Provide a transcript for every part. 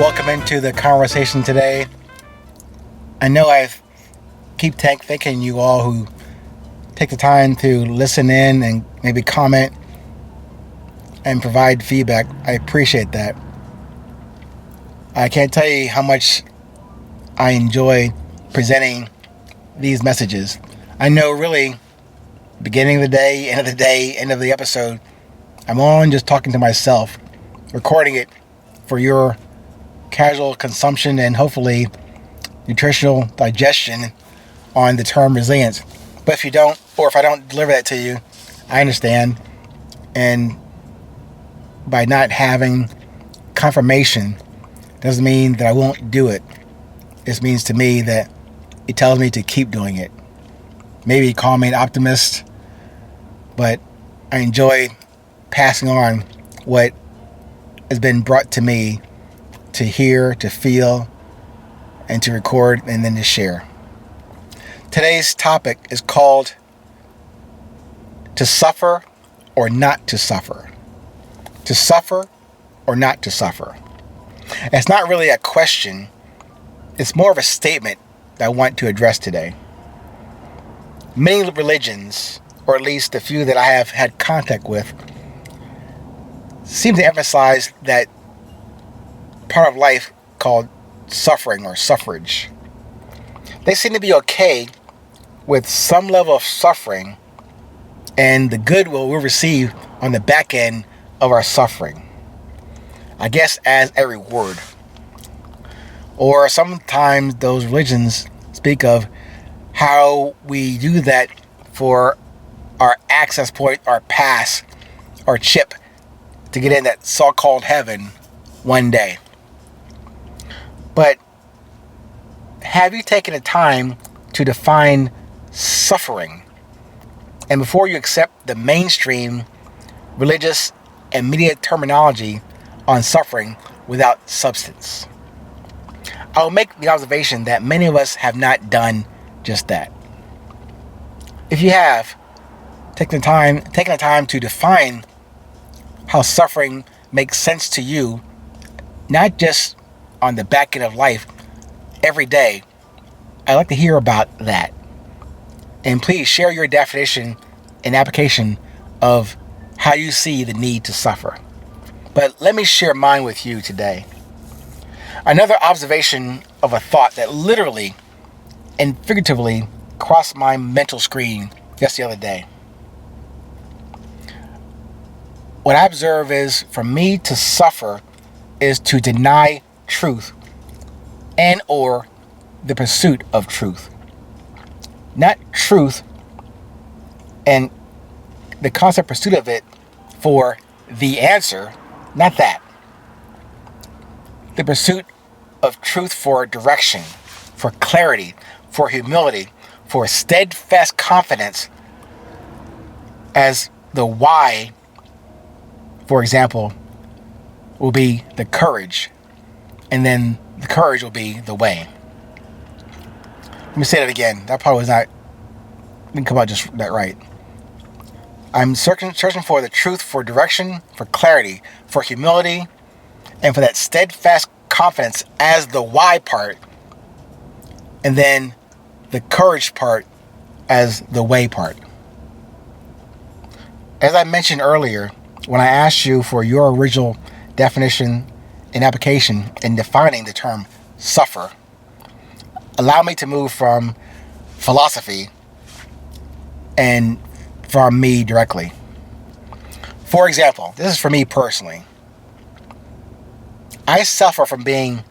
Welcome into the conversation today. I know I keep thanking you all who take the time to listen in and maybe comment and provide feedback. I appreciate that. I can't tell you how much I enjoy presenting these messages. I know really, beginning of the day, end of the episode, I'm on just talking to myself, recording it for your casual consumption and hopefully nutritional digestion on the term resilience. But if you don't, or if I don't deliver that to you, I understand. And by not having confirmation doesn't mean that I won't do it. It means to me that it tells me to keep doing it. Maybe call me an optimist, but I enjoy passing on what has been brought to me to hear, to feel, and to record, and then to share. Today's topic is called to suffer or not to suffer. To suffer or not to suffer. It's not really a question. It's more of a statement that I want to address today. Many religions, or at least the few that I have had contact with, seem to emphasize that part of life called suffering or suffrage. They seem to be okay with some level of suffering and the good we'll receive on the back end of our suffering. I guess as a reward. Or sometimes those religions speak of how we do that for our access point, our pass, our chip to get in that so-called heaven one day. But have you taken the time to define suffering? And before you accept the mainstream religious and media terminology on suffering without substance, I will make the observation that many of us have not done just that. If you have taken the time to define how suffering makes sense to you, not just on the back end of life, every day, I'd like to hear about that. And please share your definition and application of how you see the need to suffer. But let me share mine with you today. Another observation of a thought that literally and figuratively crossed my mental screen just the other day. What I observe is, for me to suffer is to deny truth and or the pursuit of truth. Not truth and the constant pursuit of it for the answer, not that. The pursuit of truth for direction, for clarity, for humility, for steadfast confidence as the why, for example, will be the courage, and then the courage will be the way. Let me say that again. That probably was not, didn't come out just that right. I'm searching for the truth, for direction, for clarity, for humility, and for that steadfast confidence as the why part, and then the courage part as the way part. As I mentioned earlier, when I asked you for your original definition and application in defining the term suffer, allow me to move from philosophy and from me directly. For example, this is for me personally. I suffer from being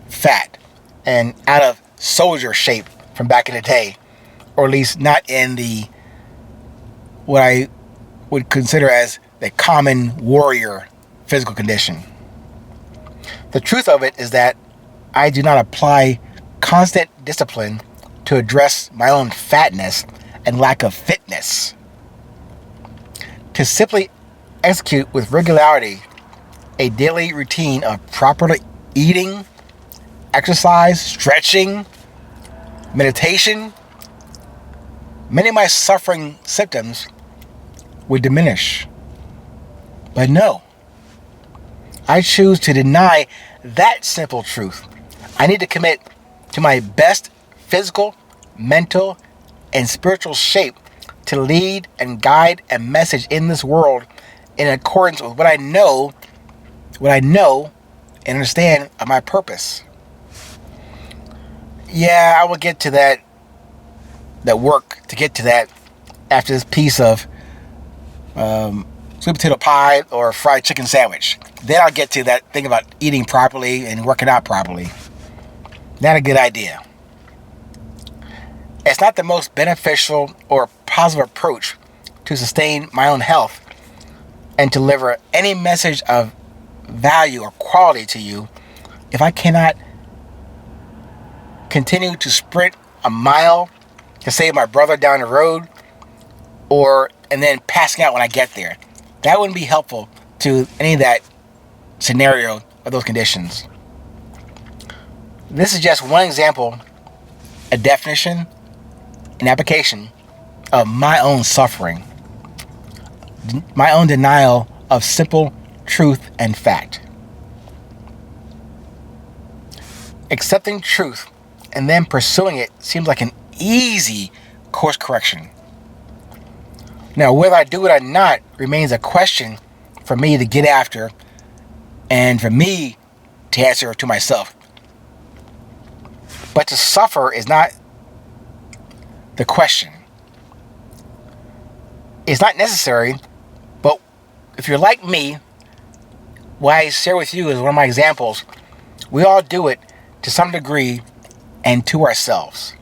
fat and out of soldier shape from back in the day, or at least not in the what I would consider as the common warrior physical condition. The truth of it is that I do not apply constant discipline to address my own fatness and lack of fitness. To simply execute with regularity a daily routine of properly eating, exercise, stretching, meditation, many of my suffering symptoms would diminish. But no, I choose to deny that simple truth. I need to commit to my best physical, mental, and spiritual shape to lead and guide a message in this world in accordance with what I know and understand of my purpose. Yeah, I will get to that work to get to that after this piece of sweet potato pie or fried chicken sandwich. Then I'll get to that thing about eating properly and working out properly. Not a good idea. It's not the most beneficial or positive approach to sustain my own health and deliver any message of value or quality to you if I cannot continue to sprint a mile to save my brother down the road and then passing out when I get there. That wouldn't be helpful to any of that scenario or those conditions. This is just one example, a definition, an application of my own suffering, my own denial of simple truth and fact. Accepting truth and then pursuing it seems like an easy course correction. Now, whether I do it or not remains a question for me to get after and for me to answer to myself. But to suffer is not the question. It's not necessary, but if you're like me, what I share with you is one of my examples. We all do it to some degree and to ourselves.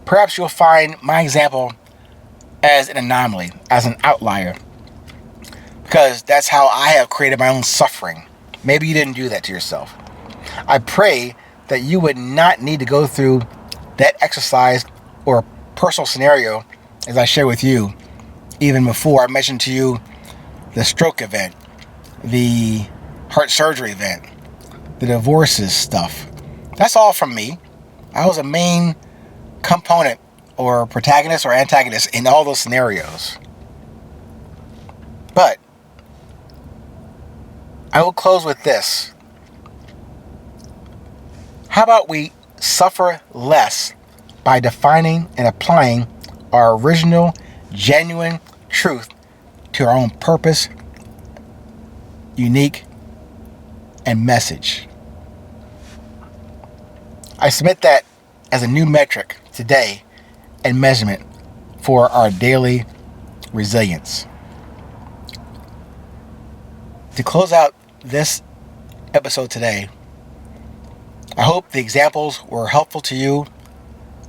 Perhaps you'll find my example as an anomaly, as an outlier, because that's how I have created my own suffering. Maybe you didn't do that to yourself. I pray that you would not need to go through that exercise or personal scenario as I share with you. Even before I mentioned to you the stroke event, the heart surgery event, the divorces stuff. That's all from me. I was a main component or protagonist or antagonist in all those scenarios. But I will close with this. How about we suffer less by defining and applying our original, genuine truth to our own purpose, unique, and message. I submit that as a new metric today and measurement for our daily resilience. To close out this episode today, I hope the examples were helpful to you.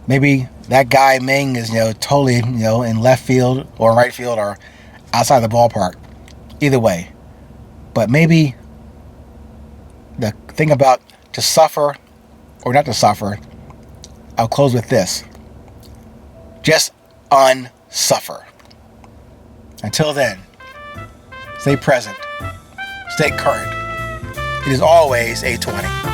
Maybe that guy Ming is totally in left field or right field or outside the ballpark. Either way. But maybe the thing about to suffer or not to suffer, I'll close with this. Just unsuffer. Until then, stay present, stay current. It is always 8:20.